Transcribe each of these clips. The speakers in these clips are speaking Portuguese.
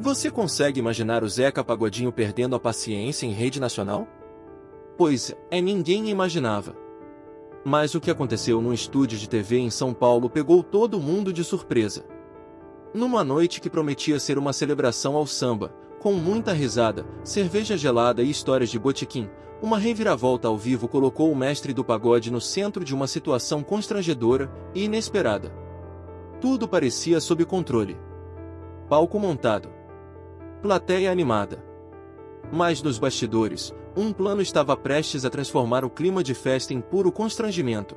Você consegue imaginar o Zeca Pagodinho perdendo a paciência em rede nacional? Pois é, ninguém imaginava. Mas o que aconteceu num estúdio de TV em São Paulo pegou todo mundo de surpresa. Numa noite que prometia ser uma celebração ao samba, com muita risada, cerveja gelada e histórias de botequim, uma reviravolta ao vivo colocou o mestre do pagode no centro de uma situação constrangedora e inesperada. Tudo parecia sob controle. Palco montado. Plateia animada. Mas nos bastidores, um plano estava prestes a transformar o clima de festa em puro constrangimento.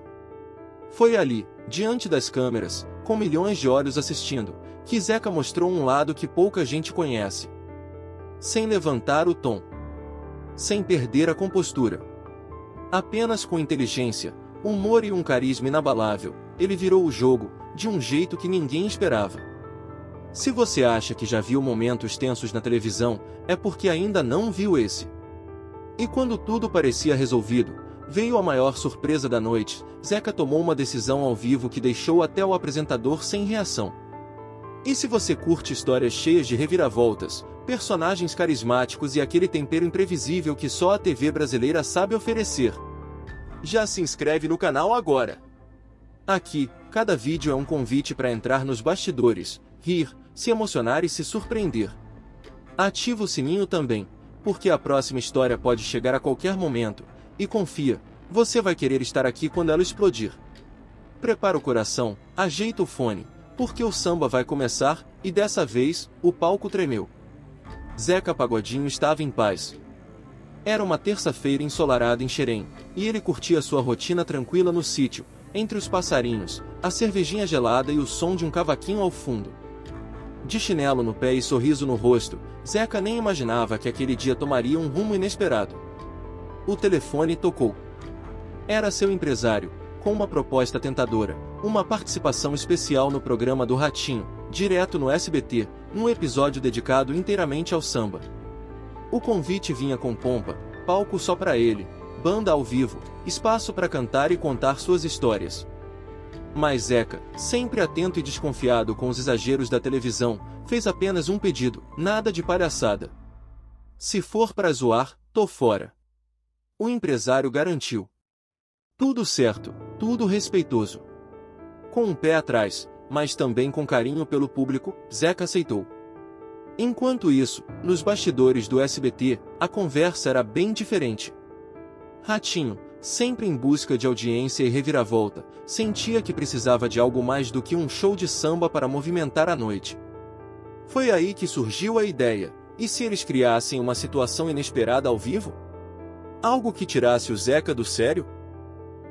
Foi ali, diante das câmeras, com milhões de olhos assistindo, que Zeca mostrou um lado que pouca gente conhece. Sem levantar o tom. Sem perder a compostura. Apenas com inteligência, humor e um carisma inabalável, ele virou o jogo, de um jeito que ninguém esperava. Se você acha que já viu momentos tensos na televisão, é porque ainda não viu esse. E quando tudo parecia resolvido, veio a maior surpresa da noite. Zeca tomou uma decisão ao vivo que deixou até o apresentador sem reação. E se você curte histórias cheias de reviravoltas, personagens carismáticos e aquele tempero imprevisível que só a TV brasileira sabe oferecer, já se inscreve no canal agora. Aqui, cada vídeo é um convite para entrar nos bastidores, rir, se emocionar e se surpreender. Ativa o sininho também, porque a próxima história pode chegar a qualquer momento, e confia, você vai querer estar aqui quando ela explodir. Prepara o coração, ajeita o fone, porque o samba vai começar, e dessa vez, o palco tremeu. Zeca Pagodinho estava em paz. Era uma terça-feira ensolarada em Xerém, e ele curtia sua rotina tranquila no sítio, entre os passarinhos, a cervejinha gelada e o som de um cavaquinho ao fundo. De chinelo no pé e sorriso no rosto, Zeca nem imaginava que aquele dia tomaria um rumo inesperado. O telefone tocou. Era seu empresário, com uma proposta tentadora, uma participação especial no programa do Ratinho, direto no SBT, num episódio dedicado inteiramente ao samba. O convite vinha com pompa, palco só para ele, banda ao vivo, espaço para cantar e contar suas histórias. Mas Zeca, sempre atento e desconfiado com os exageros da televisão, fez apenas um pedido, nada de palhaçada. Se for para zoar, tô fora. O empresário garantiu. Tudo certo, tudo respeitoso. Com um pé atrás, mas também com carinho pelo público, Zeca aceitou. Enquanto isso, nos bastidores do SBT, a conversa era bem diferente. Ratinho, sempre em busca de audiência e reviravolta, sentia que precisava de algo mais do que um show de samba para movimentar a noite. Foi aí que surgiu a ideia, e se eles criassem uma situação inesperada ao vivo? Algo que tirasse o Zeca do sério?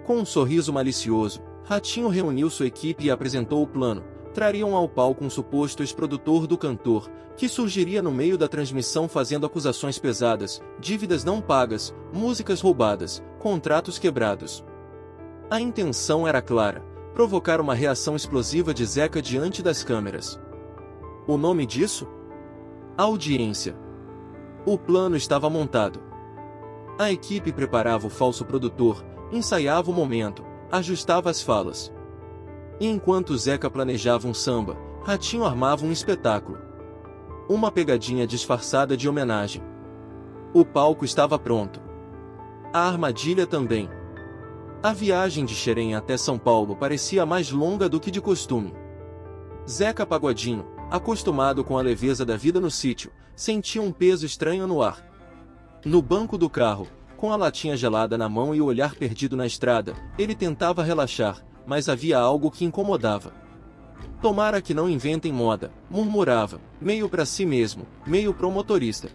Com um sorriso malicioso, Ratinho reuniu sua equipe e apresentou o plano. Trariam ao palco um suposto ex-produtor do cantor, que surgiria no meio da transmissão fazendo acusações pesadas, dívidas não pagas, músicas roubadas, contratos quebrados. A intenção era clara, provocar uma reação explosiva de Zeca diante das câmeras. O nome disso? Audiência. O plano estava montado. A equipe preparava o falso produtor, ensaiava o momento, ajustava as falas. E enquanto Zeca planejava um samba, Ratinho armava um espetáculo. Uma pegadinha disfarçada de homenagem. O palco estava pronto. A armadilha também. A viagem de Xerém até São Paulo parecia mais longa do que de costume. Zeca Pagodinho, acostumado com a leveza da vida no sítio, sentia um peso estranho no ar. No banco do carro, com a latinha gelada na mão e o olhar perdido na estrada, ele tentava relaxar, mas havia algo que incomodava. Tomara que não inventem moda, murmurava, meio para si mesmo, meio pro motorista.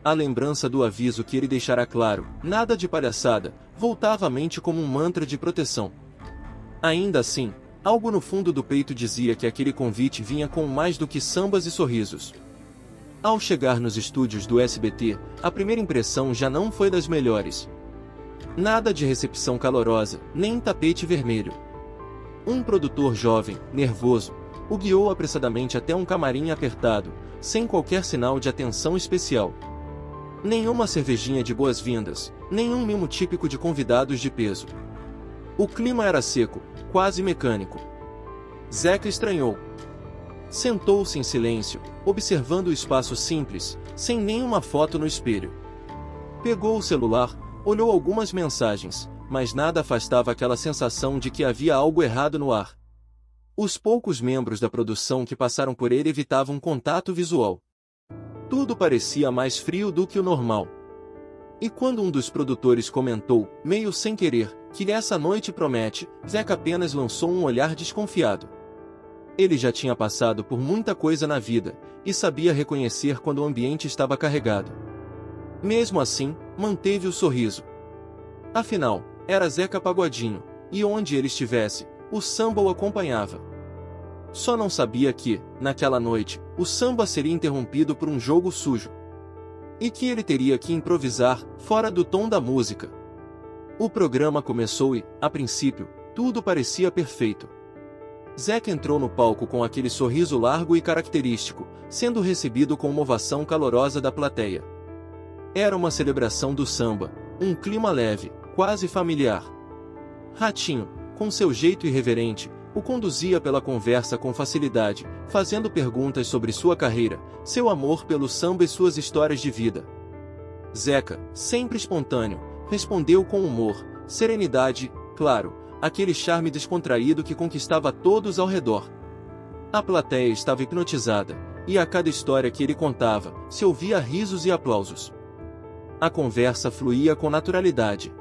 A lembrança do aviso que ele deixara claro, nada de palhaçada, voltava à mente como um mantra de proteção. Ainda assim, algo no fundo do peito dizia que aquele convite vinha com mais do que sambas e sorrisos. Ao chegar nos estúdios do SBT, a primeira impressão já não foi das melhores. Nada de recepção calorosa, nem tapete vermelho. Um produtor jovem, nervoso, o guiou apressadamente até um camarim apertado, sem qualquer sinal de atenção especial. Nenhuma cervejinha de boas-vindas, nenhum mimo típico de convidados de peso. O clima era seco, quase mecânico. Zeca estranhou. Sentou-se em silêncio, observando o espaço simples, sem nenhuma foto no espelho. Pegou o celular, olhou algumas mensagens, mas nada afastava aquela sensação de que havia algo errado no ar. Os poucos membros da produção que passaram por ele evitavam contato visual. Tudo parecia mais frio do que o normal. E quando um dos produtores comentou, meio sem querer, que essa noite promete, Zeca apenas lançou um olhar desconfiado. Ele já tinha passado por muita coisa na vida, e sabia reconhecer quando o ambiente estava carregado. Mesmo assim, manteve o sorriso. Afinal, era Zeca Pagodinho, e onde ele estivesse, o samba o acompanhava. Só não sabia que, naquela noite, o samba seria interrompido por um jogo sujo. E que ele teria que improvisar, fora do tom da música. O programa começou e, a princípio, tudo parecia perfeito. Zeca entrou no palco com aquele sorriso largo e característico, sendo recebido com uma ovação calorosa da plateia. Era uma celebração do samba, um clima leve, quase familiar. Ratinho, com seu jeito irreverente, o conduzia pela conversa com facilidade, fazendo perguntas sobre sua carreira, seu amor pelo samba e suas histórias de vida. Zeca, sempre espontâneo, respondeu com humor, serenidade, claro, aquele charme descontraído que conquistava todos ao redor. A plateia estava hipnotizada, e a cada história que ele contava, se ouvia risos e aplausos. A conversa fluía com naturalidade.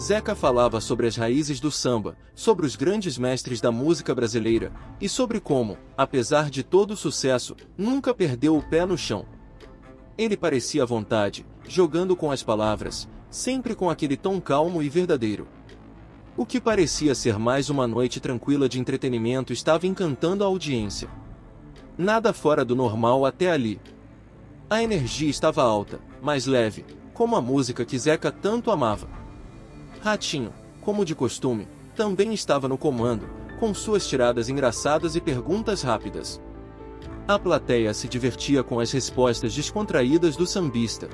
Zeca falava sobre as raízes do samba, sobre os grandes mestres da música brasileira, e sobre como, apesar de todo o sucesso, nunca perdeu o pé no chão. Ele parecia à vontade, jogando com as palavras, sempre com aquele tom calmo e verdadeiro. O que parecia ser mais uma noite tranquila de entretenimento estava encantando a audiência. Nada fora do normal até ali. A energia estava alta, mas leve, como a música que Zeca tanto amava. Ratinho, como de costume, também estava no comando, com suas tiradas engraçadas e perguntas rápidas. A plateia se divertia com as respostas descontraídas do sambista.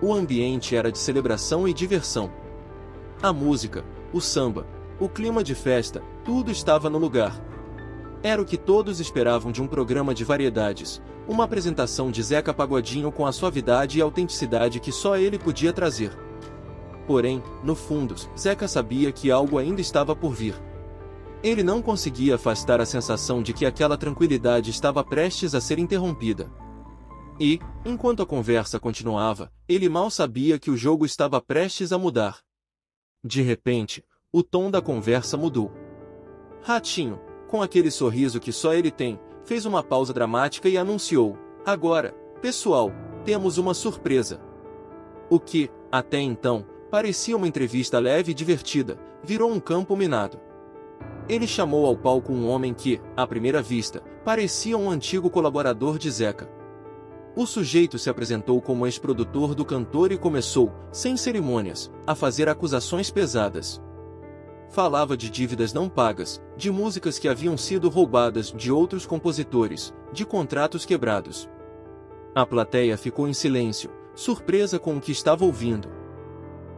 O ambiente era de celebração e diversão. A música, o samba, o clima de festa, tudo estava no lugar. Era o que todos esperavam de um programa de variedades, uma apresentação de Zeca Pagodinho com a suavidade e autenticidade que só ele podia trazer. Porém, no fundo, Zeca sabia que algo ainda estava por vir. Ele não conseguia afastar a sensação de que aquela tranquilidade estava prestes a ser interrompida. E, enquanto a conversa continuava, ele mal sabia que o jogo estava prestes a mudar. De repente, o tom da conversa mudou. Ratinho, com aquele sorriso que só ele tem, fez uma pausa dramática e anunciou: "Agora, pessoal, temos uma surpresa." O que, até então, parecia uma entrevista leve e divertida, virou um campo minado. Ele chamou ao palco um homem que, à primeira vista, parecia um antigo colaborador de Zeca. O sujeito se apresentou como ex-produtor do cantor e começou, sem cerimônias, a fazer acusações pesadas. Falava de dívidas não pagas, de músicas que haviam sido roubadas de outros compositores, de contratos quebrados. A plateia ficou em silêncio, surpresa com o que estava ouvindo.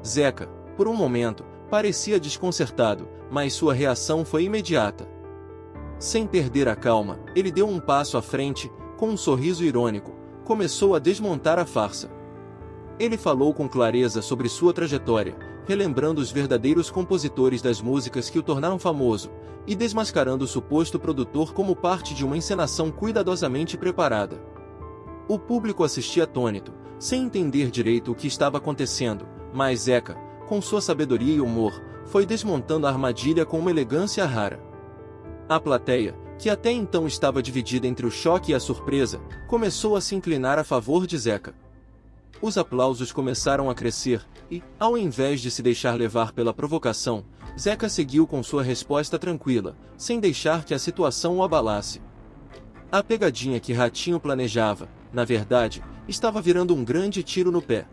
Zeca, por um momento, parecia desconcertado, mas sua reação foi imediata. Sem perder a calma, ele deu um passo à frente, com um sorriso irônico, começou a desmontar a farsa. Ele falou com clareza sobre sua trajetória, relembrando os verdadeiros compositores das músicas que o tornaram famoso, e desmascarando o suposto produtor como parte de uma encenação cuidadosamente preparada. O público assistia atônito, sem entender direito o que estava acontecendo, mas Zeca, com sua sabedoria e humor, foi desmontando a armadilha com uma elegância rara. A plateia, que até então estava dividida entre o choque e a surpresa, começou a se inclinar a favor de Zeca. Os aplausos começaram a crescer, e, ao invés de se deixar levar pela provocação, Zeca seguiu com sua resposta tranquila, sem deixar que a situação o abalasse. A pegadinha que Ratinho planejava, na verdade, estava virando um grande tiro no pé.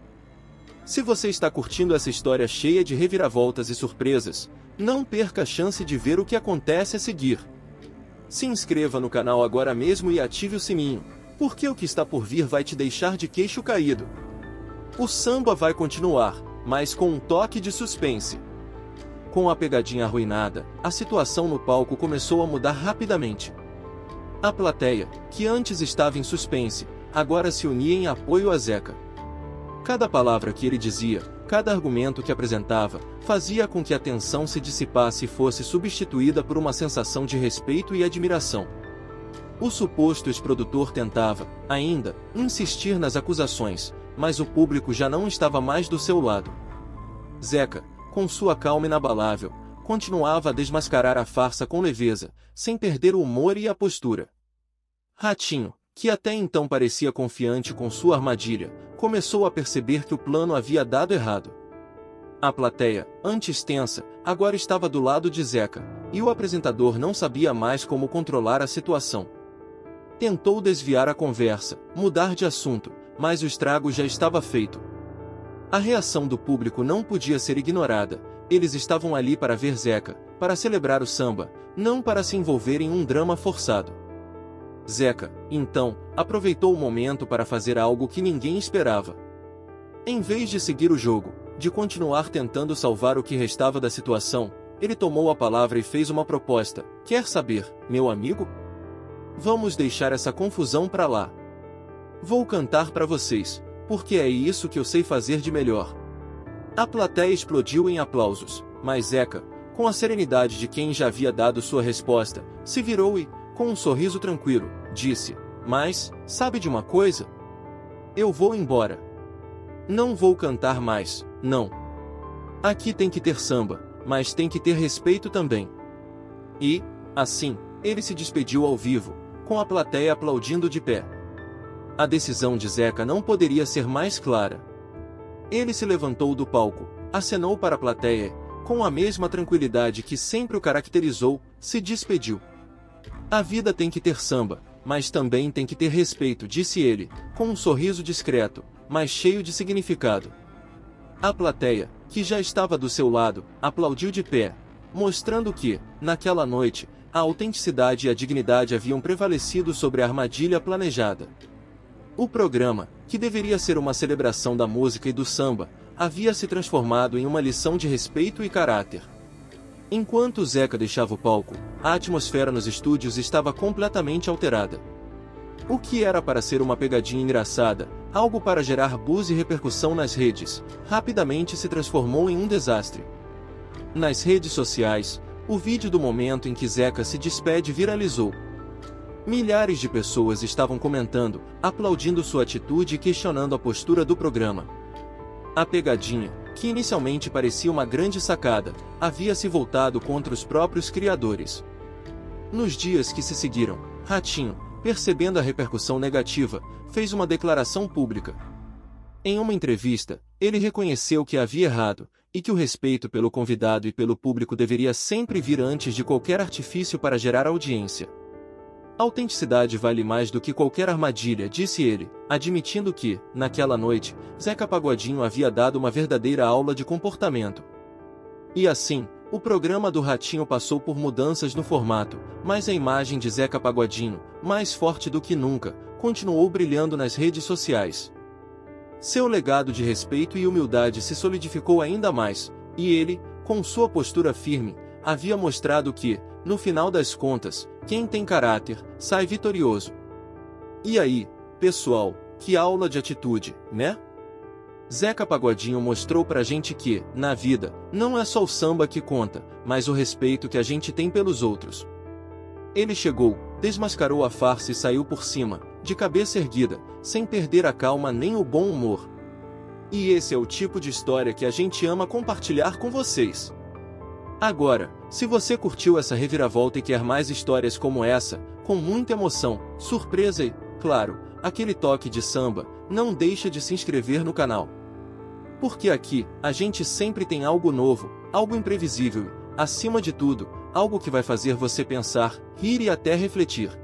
Se você está curtindo essa história cheia de reviravoltas e surpresas, não perca a chance de ver o que acontece a seguir. Se inscreva no canal agora mesmo e ative o sininho, porque o que está por vir vai te deixar de queixo caído. O samba vai continuar, mas com um toque de suspense. Com a pegadinha arruinada, a situação no palco começou a mudar rapidamente. A plateia, que antes estava em suspense, agora se unia em apoio a Zeca. Cada palavra que ele dizia, cada argumento que apresentava, fazia com que a tensão se dissipasse e fosse substituída por uma sensação de respeito e admiração. O suposto ex-produtor tentava, ainda, insistir nas acusações, mas o público já não estava mais do seu lado. Zeca, com sua calma inabalável, continuava a desmascarar a farsa com leveza, sem perder o humor e a postura. Ratinho, que até então parecia confiante com sua armadilha, começou a perceber que o plano havia dado errado. A plateia, antes tensa, agora estava do lado de Zeca, e o apresentador não sabia mais como controlar a situação. Tentou desviar a conversa, mudar de assunto, mas o estrago já estava feito. A reação do público não podia ser ignorada. Eles estavam ali para ver Zeca, para celebrar o samba, não para se envolver em um drama forçado. Zeca, então, aproveitou o momento para fazer algo que ninguém esperava. Em vez de seguir o jogo, de continuar tentando salvar o que restava da situação, ele tomou a palavra e fez uma proposta. Quer saber, meu amigo? Vamos deixar essa confusão para lá. Vou cantar para vocês, porque é isso que eu sei fazer de melhor. A plateia explodiu em aplausos, mas Zeca, com a serenidade de quem já havia dado sua resposta, se virou e, com um sorriso tranquilo, disse: Mas, sabe de uma coisa? Eu vou embora. Não vou cantar mais, não. Aqui tem que ter samba, mas tem que ter respeito também. E, assim, ele se despediu ao vivo, com a plateia aplaudindo de pé. A decisão de Zeca não poderia ser mais clara. Ele se levantou do palco, acenou para a plateia e, com a mesma tranquilidade que sempre o caracterizou, se despediu. A vida tem que ter samba, mas também tem que ter respeito, disse ele, com um sorriso discreto, mas cheio de significado. A plateia, que já estava do seu lado, aplaudiu de pé, mostrando que, naquela noite, a autenticidade e a dignidade haviam prevalecido sobre a armadilha planejada. O programa, que deveria ser uma celebração da música e do samba, havia se transformado em uma lição de respeito e caráter. Enquanto Zeca deixava o palco, a atmosfera nos estúdios estava completamente alterada. O que era para ser uma pegadinha engraçada, algo para gerar buzz e repercussão nas redes, rapidamente se transformou em um desastre. Nas redes sociais, o vídeo do momento em que Zeca se despede viralizou. Milhares de pessoas estavam comentando, aplaudindo sua atitude e questionando a postura do programa. A pegadinha, que inicialmente parecia uma grande sacada, havia se voltado contra os próprios criadores. Nos dias que se seguiram, Ratinho, percebendo a repercussão negativa, fez uma declaração pública. Em uma entrevista, ele reconheceu que havia errado, e que o respeito pelo convidado e pelo público deveria sempre vir antes de qualquer artifício para gerar audiência. A autenticidade vale mais do que qualquer armadilha, disse ele, admitindo que, naquela noite, Zeca Pagodinho havia dado uma verdadeira aula de comportamento. E assim, o programa do Ratinho passou por mudanças no formato, mas a imagem de Zeca Pagodinho, mais forte do que nunca, continuou brilhando nas redes sociais. Seu legado de respeito e humildade se solidificou ainda mais, e ele, com sua postura firme, havia mostrado que, no final das contas, quem tem caráter, sai vitorioso. E aí, pessoal, que aula de atitude, né? Zeca Pagodinho mostrou pra gente que, na vida, não é só o samba que conta, mas o respeito que a gente tem pelos outros. Ele chegou, desmascarou a farsa e saiu por cima, de cabeça erguida, sem perder a calma nem o bom humor. E esse é o tipo de história que a gente ama compartilhar com vocês. Agora, se você curtiu essa reviravolta e quer mais histórias como essa, com muita emoção, surpresa e, claro, aquele toque de samba, não deixa de se inscrever no canal. Porque aqui, a gente sempre tem algo novo, algo imprevisível e, acima de tudo, algo que vai fazer você pensar, rir e até refletir.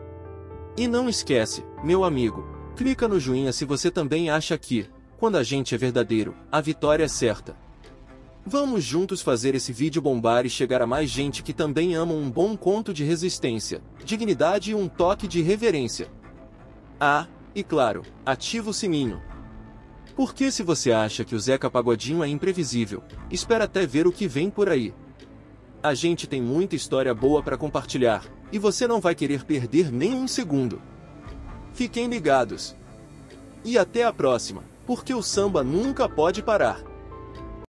E não esquece, meu amigo, clica no joinha se você também acha que, quando a gente é verdadeiro, a vitória é certa. Vamos juntos fazer esse vídeo bombar e chegar a mais gente que também ama um bom conto de resistência, dignidade e um toque de reverência. Ah, e claro, ativa o sininho. Porque se você acha que o Zeca Pagodinho é imprevisível, espera até ver o que vem por aí. A gente tem muita história boa para compartilhar. e você não vai querer perder nem um segundo. Fiquem ligados. E até a próxima, porque o samba nunca pode parar.